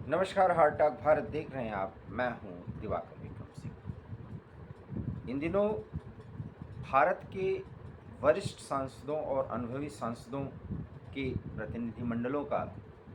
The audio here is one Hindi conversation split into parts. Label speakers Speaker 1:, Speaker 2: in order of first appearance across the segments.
Speaker 1: नमस्कार, हार्ट टॉक भारत देख रहे हैं आप। मैं हूं दिवाकर विक्रम सिंह। इन दिनों भारत के वरिष्ठ सांसदों और अनुभवी सांसदों के प्रतिनिधिमंडलों का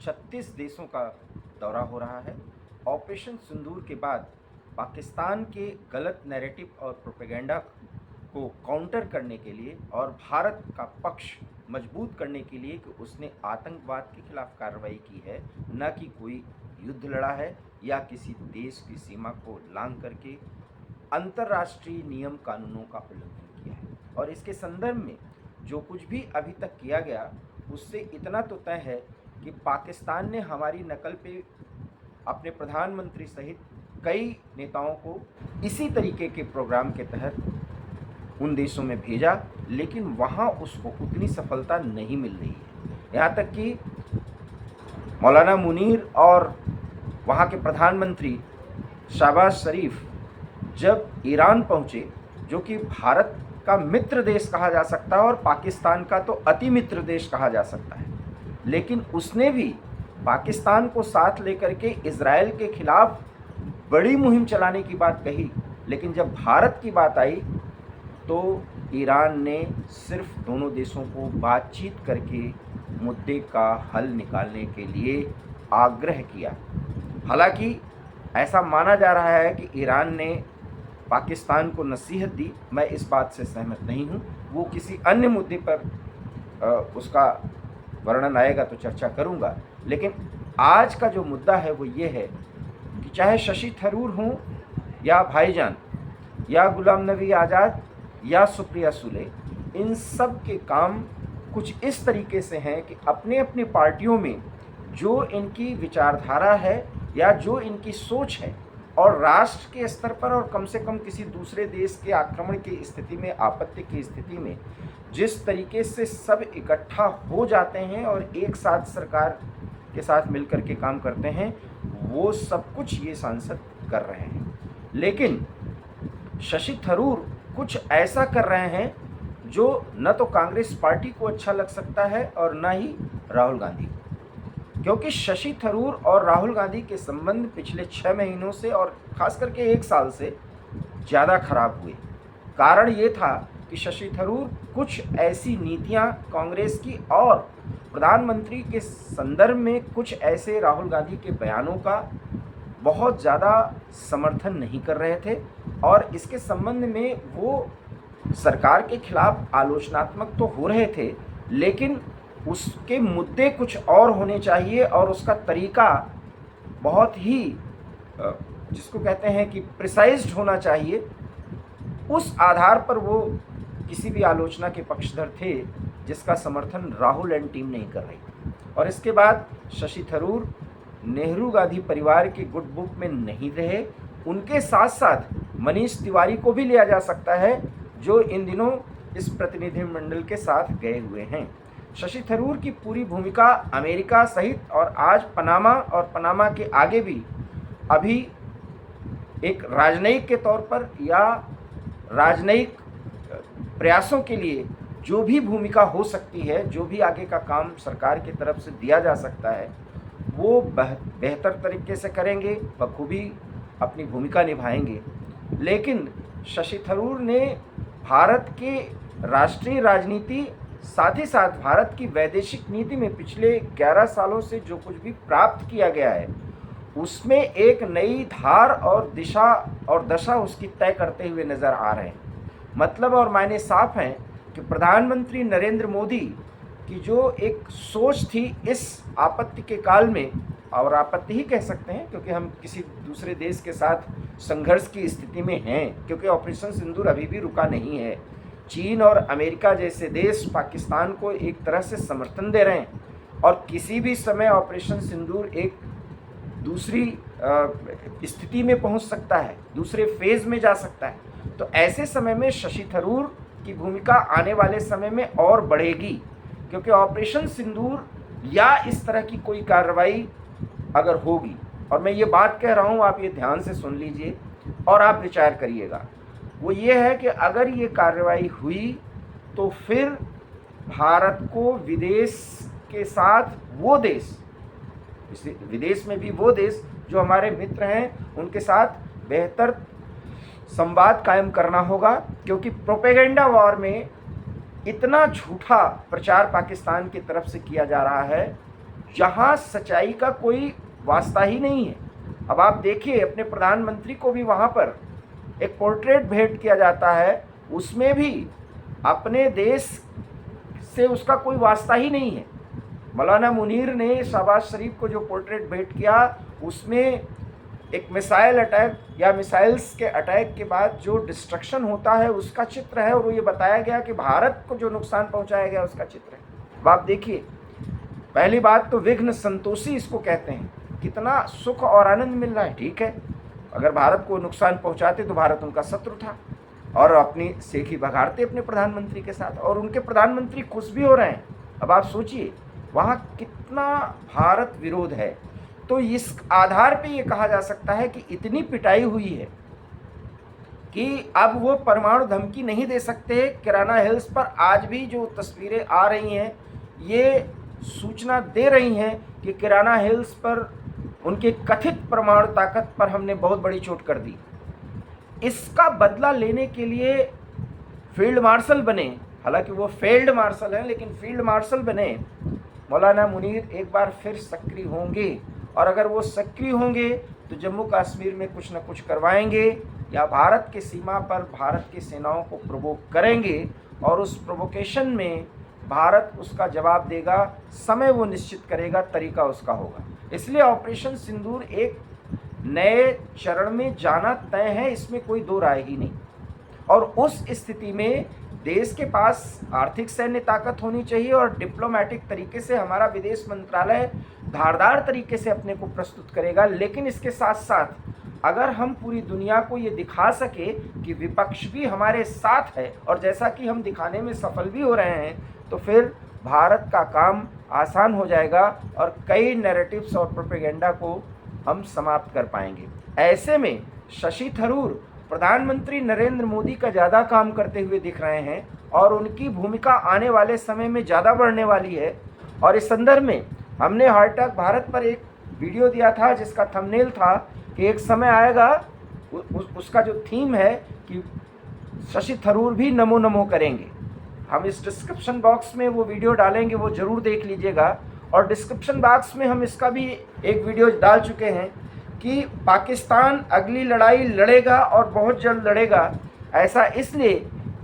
Speaker 1: 36 देशों का दौरा हो रहा है। ऑपरेशन सिंदूर के बाद पाकिस्तान के गलत नैरेटिव और प्रोपेगेंडा को काउंटर करने के लिए और भारत का पक्ष मजबूत करने के लिए कि उसने आतंकवाद के खिलाफ कार्रवाई की है, न कि कोई युद्ध लड़ा है या किसी देश की सीमा को लांघ करके अंतर्राष्ट्रीय नियम कानूनों का उल्लंघन किया है। और इसके संदर्भ में जो कुछ भी अभी तक किया गया उससे इतना तो तय है कि पाकिस्तान ने हमारी नकल पे अपने प्रधानमंत्री सहित कई नेताओं को इसी तरीके के प्रोग्राम के तहत उन देशों में भेजा, लेकिन वहाँ उसको उतनी सफलता नहीं मिल रही है। यहाँ तक कि मौलाना मुनीर और वहाँ के प्रधानमंत्री शहबाज शरीफ जब ईरान पहुँचे, जो कि भारत का मित्र देश कहा जा सकता है और पाकिस्तान का तो अति मित्र देश कहा जा सकता है, लेकिन उसने भी पाकिस्तान को साथ लेकर के इजराइल के खिलाफ बड़ी मुहिम चलाने की बात कही। लेकिन जब भारत की बात आई तो ईरान ने सिर्फ दोनों देशों को बातचीत करके मुद्दे का हल निकालने के लिए आग्रह किया। हालांकि ऐसा माना जा रहा है कि ईरान ने पाकिस्तान को नसीहत दी। मैं इस बात से सहमत नहीं हूँ। वो किसी अन्य मुद्दे पर उसका वर्णन आएगा तो चर्चा करूँगा। लेकिन आज का जो मुद्दा है वो ये है कि चाहे शशि थरूर हों या भाईजान या गुलाम नबी आज़ाद या सुप्रिया सुले, इन सब के काम कुछ इस तरीके से हैं कि अपने अपनी पार्टियों में जो इनकी विचारधारा है या जो इनकी सोच है और राष्ट्र के स्तर पर और कम से कम किसी दूसरे देश के आक्रमण की स्थिति में, आपत्ति की स्थिति में जिस तरीके से सब इकट्ठा हो जाते हैं और एक साथ सरकार के साथ मिलकर के काम करते हैं, वो सब कुछ ये सांसद कर रहे हैं। लेकिन शशि थरूर कुछ ऐसा कर रहे हैं जो न तो कांग्रेस पार्टी को अच्छा लग सकता है और न ही राहुल गांधी को, क्योंकि शशि थरूर और राहुल गांधी के संबंध पिछले 6 महीनों से और खास करके 1 साल से ज़्यादा खराब हुए। कारण ये था कि शशि थरूर कुछ ऐसी नीतियां कांग्रेस की और प्रधानमंत्री के संदर्भ में कुछ ऐसे राहुल गांधी के बयानों का बहुत ज़्यादा समर्थन नहीं कर रहे थे और इसके संबंध में वो सरकार के खिलाफ आलोचनात्मक तो हो रहे थे, लेकिन उसके मुद्दे कुछ और होने चाहिए और उसका तरीका बहुत ही जिसको कहते हैं कि प्रिसाइज्ड होना चाहिए। उस आधार पर वो किसी भी आलोचना के पक्षधर थे जिसका समर्थन राहुल एंड टीम नहीं कर रही। और इसके बाद शशि थरूर नेहरू गांधी परिवार के गुड बुक में नहीं रहे। उनके साथ साथ मनीष तिवारी को भी लिया जा सकता है, जो इन दिनों इस प्रतिनिधिमंडल के साथ गए हुए हैं। शशि थरूर की पूरी भूमिका अमेरिका सहित और आज पनामा और पनामा के आगे भी अभी एक राजनयिक के तौर पर या राजनयिक प्रयासों के लिए जो भी भूमिका हो सकती है, जो भी आगे का काम सरकार की तरफ से दिया जा सकता है, वो बेहतर तरीके से करेंगे, बखूबी अपनी भूमिका निभाएंगे। लेकिन शशि थरूर ने भारत के राष्ट्रीय राजनीति, साथ ही साथ भारत की वैदेशिक नीति में पिछले 11 सालों से जो कुछ भी प्राप्त किया गया है, उसमें एक नई धार और दिशा और दशा उसकी तय करते हुए नज़र आ रहे हैं। मतलब और मायने साफ हैं कि प्रधानमंत्री नरेंद्र मोदी की जो एक सोच थी इस आपत्ति के काल में, और आपत्ति ही कह सकते हैं क्योंकि हम किसी दूसरे देश के साथ संघर्ष की स्थिति में हैं, क्योंकि ऑपरेशन सिंदूर अभी भी रुका नहीं है। चीन और अमेरिका जैसे देश पाकिस्तान को एक तरह से समर्थन दे रहे हैं और किसी भी समय ऑपरेशन सिंदूर एक दूसरी स्थिति में पहुंच सकता है, दूसरे फेज में जा सकता है। तो ऐसे समय में शशि थरूर की भूमिका आने वाले समय में और बढ़ेगी, क्योंकि ऑपरेशन सिंदूर या इस तरह की कोई कार्रवाई अगर होगी, और मैं ये बात कह रहा हूँ, आप ये ध्यान से सुन लीजिए और आप विचार करिएगा, वो ये है कि अगर ये कार्रवाई हुई तो फिर भारत को विदेश के साथ वो देश विदेश में भी वो देश जो हमारे मित्र हैं उनके साथ बेहतर संवाद कायम करना होगा, क्योंकि प्रोपेगेंडा वॉर में इतना झूठा प्रचार पाकिस्तान की तरफ से किया जा रहा है जहां सच्चाई का कोई वास्ता ही नहीं है। अब आप देखिए, अपने प्रधानमंत्री को भी वहां पर एक पोर्ट्रेट भेंट किया जाता है, उसमें भी अपने देश से उसका कोई वास्ता ही नहीं है। मौलाना मुनीर ने शहबाज शरीफ को जो पोर्ट्रेट भेंट किया, उसमें एक मिसाइल अटैक या मिसाइल्स के अटैक के बाद जो डिस्ट्रक्शन होता है उसका चित्र है, और वो ये बताया गया कि भारत को जो नुकसान पहुंचाया गया उसका चित्र है। अब आप देखिए, पहली बात तो विघ्न संतोषी इसको कहते हैं, कितना सुख और आनंद मिल रहा है। ठीक है, अगर भारत को नुकसान पहुंचाते तो भारत उनका शत्रु था और अपनी सेखी बघाड़ते अपने प्रधानमंत्री के साथ, और उनके प्रधानमंत्री खुश भी हो रहे हैं। अब आप सोचिए वहाँ कितना भारत विरोध है। तो इस आधार पे ये कहा जा सकता है कि इतनी पिटाई हुई है कि अब वो परमाणु धमकी नहीं दे सकते। किराना हिल्स पर आज भी जो तस्वीरें आ रही हैं ये सूचना दे रही हैं कि किराना हिल्स पर उनके कथित परमाणु ताकत पर हमने बहुत बड़ी चोट कर दी। इसका बदला लेने के लिए फील्ड मार्शल बने, हालांकि वो फील्ड मार्शल हैं, लेकिन फील्ड मार्शल बने मौलाना मुनीर एक बार फिर सक्रिय होंगे, और अगर वो सक्रिय होंगे तो जम्मू कश्मीर में कुछ न कुछ करवाएंगे या भारत के सीमा पर भारत की सेनाओं को प्रोवोक करेंगे, और उस प्रोवोकेशन में भारत उसका जवाब देगा। समय वो निश्चित करेगा, तरीका उसका होगा। इसलिए ऑपरेशन सिंदूर एक नए चरण में जाना तय है, इसमें कोई दो राय ही नहीं। और उस स्थिति में देश के पास आर्थिक सैन्य ताकत होनी चाहिए और डिप्लोमेटिक तरीके से हमारा विदेश मंत्रालय धारदार तरीके से अपने को प्रस्तुत करेगा। लेकिन इसके साथ साथ अगर हम पूरी दुनिया को ये दिखा सके कि विपक्ष भी हमारे साथ है, और जैसा कि हम दिखाने में सफल भी हो रहे हैं, तो फिर भारत का काम आसान हो जाएगा और कई नैरेटिव्स और प्रोपेगेंडा को हम समाप्त कर पाएंगे। ऐसे में शशि थरूर प्रधानमंत्री नरेंद्र मोदी का ज़्यादा काम करते हुए दिख रहे हैं, और उनकी भूमिका आने वाले समय में ज़्यादा बढ़ने वाली है। और इस संदर्भ में हमने हार्टटॉक भारत पर एक वीडियो दिया था जिसका थंबनेल था कि एक समय आएगा, उसका जो थीम है कि शशि थरूर भी नमो नमो करेंगे। हम इस डिस्क्रिप्शन बॉक्स में वो वीडियो डालेंगे, वो ज़रूर देख लीजिएगा। और डिस्क्रिप्शन बॉक्स में हम इसका भी एक वीडियो डाल चुके हैं कि पाकिस्तान अगली लड़ाई लड़ेगा और बहुत जल्द लड़ेगा। ऐसा इसलिए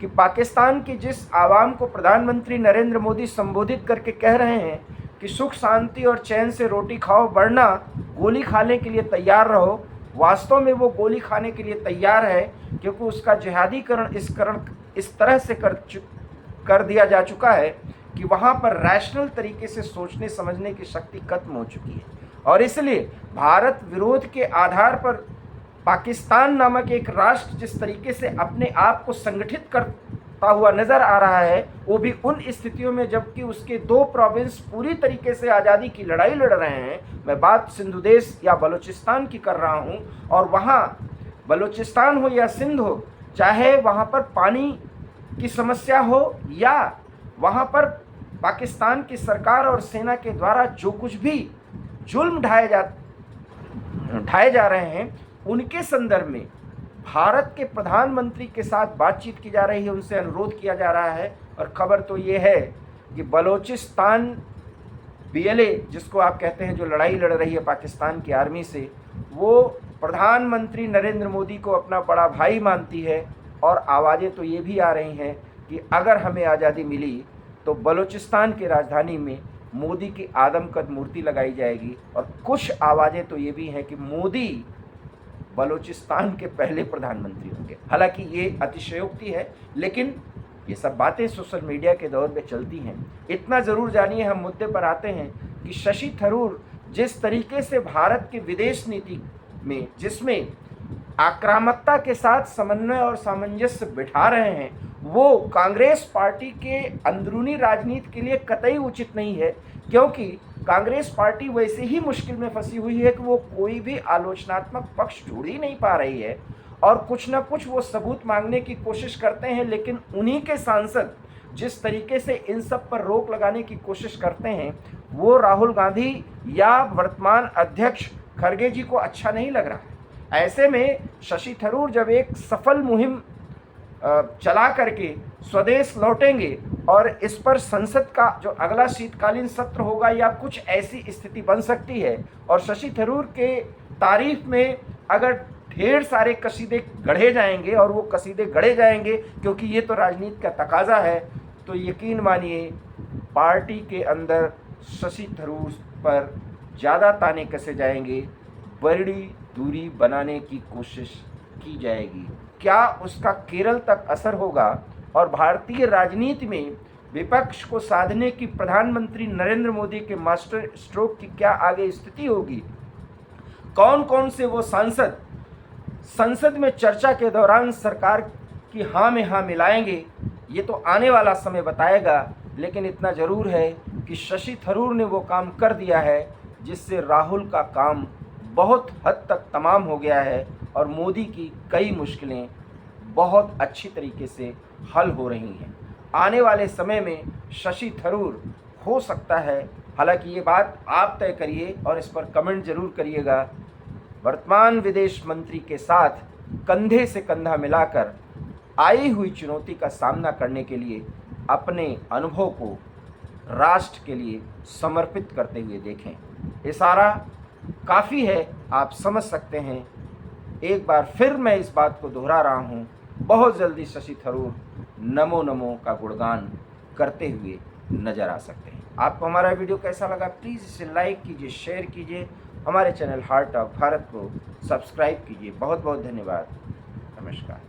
Speaker 1: कि पाकिस्तान की जिस आवाम को प्रधानमंत्री नरेंद्र मोदी संबोधित करके कह रहे हैं कि सुख शांति और चैन से रोटी खाओ, वरना गोली खाने के लिए तैयार रहो, वास्तव में वो गोली खाने के लिए तैयार है, क्योंकि उसका जिहादीकरण इस तरह से कर दिया जा चुका है कि वहाँ पर रैशनल तरीके से सोचने समझने की शक्ति खत्म हो चुकी है। और इसलिए भारत विरोध के आधार पर पाकिस्तान नामक एक राष्ट्र जिस तरीके से अपने आप को संगठित करता हुआ नजर आ रहा है, वो भी उन स्थितियों में जबकि उसके दो प्रोविंस पूरी तरीके से आज़ादी की लड़ाई लड़ रहे हैं। मैं बात सिंधु देश या बलूचिस्तान की कर रहा हूँ, और वहाँ बलूचिस्तान हो या सिंध हो, चाहे वहाँ पर पानी की समस्या हो या वहाँ पर पाकिस्तान की सरकार और सेना के द्वारा जो कुछ भी जुल्म ढाए जा रहे हैं, उनके संदर्भ में भारत के प्रधानमंत्री के साथ बातचीत की जा रही है, उनसे अनुरोध किया जा रहा है। और खबर तो ये है कि बलूचिस्तान BLA जिसको आप कहते हैं, जो लड़ाई लड़ रही है पाकिस्तान की आर्मी से, वो प्रधानमंत्री नरेंद्र मोदी को अपना बड़ा भाई मानती है। और आवाज़ें तो ये भी आ रही हैं कि अगर हमें आज़ादी मिली तो बलूचिस्तान की राजधानी में मोदी की आदमकद मूर्ति लगाई जाएगी। और कुछ आवाज़ें तो ये भी हैं कि मोदी बलूचिस्तान के पहले प्रधानमंत्री होंगे। हालांकि ये अतिशयोक्ति है, लेकिन ये सब बातें सोशल मीडिया के दौर में चलती हैं। इतना ज़रूर जानिए, हम मुद्दे पर आते हैं कि शशि थरूर जिस तरीके से भारत की विदेश नीति में, जिसमें आक्रामकता के साथ समन्वय और सामंजस्य बिठा रहे हैं, वो कांग्रेस पार्टी के अंदरूनी राजनीति के लिए कतई उचित नहीं है। क्योंकि कांग्रेस पार्टी वैसे ही मुश्किल में फंसी हुई है कि वो कोई भी आलोचनात्मक पक्ष ढूंढ ही नहीं पा रही है, और कुछ न कुछ वो सबूत मांगने की कोशिश करते हैं, लेकिन उन्हीं के सांसद जिस तरीके से इन सब पर रोक लगाने की कोशिश करते हैं वो राहुल गांधी या वर्तमान अध्यक्ष खरगे जी को अच्छा नहीं लग रहा है। ऐसे में शशि थरूर जब एक सफल मुहिम चला करके स्वदेश लौटेंगे और इस पर संसद का जो अगला शीतकालीन सत्र होगा या कुछ ऐसी स्थिति बन सकती है और शशि थरूर के तारीफ में अगर ढेर सारे कसीदे गढ़े जाएंगे और वो कसीदे गढ़े जाएंगे क्योंकि ये तो राजनीति का तकाजा है, तो यकीन मानिए पार्टी के अंदर शशि थरूर पर ज़्यादा ताने कसे जाएंगे, बड़ी दूरी बनाने की कोशिश की जाएगी। क्या उसका केरल तक असर होगा और भारतीय राजनीति में विपक्ष को साधने की प्रधानमंत्री नरेंद्र मोदी के मास्टर स्ट्रोक की क्या आगे स्थिति होगी? कौन कौन से वो सांसद संसद में चर्चा के दौरान सरकार की हाँ में हाँ मिलाएंगे, ये तो आने वाला समय बताएगा। लेकिन इतना ज़रूर है कि शशि थरूर ने वो काम कर दिया है जिससे राहुल का काम बहुत हद तक तमाम हो गया है और मोदी की कई मुश्किलें बहुत अच्छी तरीके से हल हो रही हैं। आने वाले समय में शशि थरूर हो सकता है, हालांकि ये बात आप तय करिए और इस पर कमेंट ज़रूर करिएगा, वर्तमान विदेश मंत्री के साथ कंधे से कंधा मिलाकर आई हुई चुनौती का सामना करने के लिए अपने अनुभव को राष्ट्र के लिए समर्पित करते हुए देखें। इशारा काफ़ी है, आप समझ सकते हैं। एक बार फिर मैं इस बात को दोहरा रहा हूँ, बहुत जल्दी शशि थरूर नमो नमो का गुणगान करते हुए नज़र आ सकते हैं। आपको हमारा वीडियो कैसा लगा प्लीज़ इसे लाइक कीजिए, शेयर कीजिए, हमारे चैनल हार्ट ऑफ भारत को सब्सक्राइब कीजिए। बहुत बहुत धन्यवाद। नमस्कार।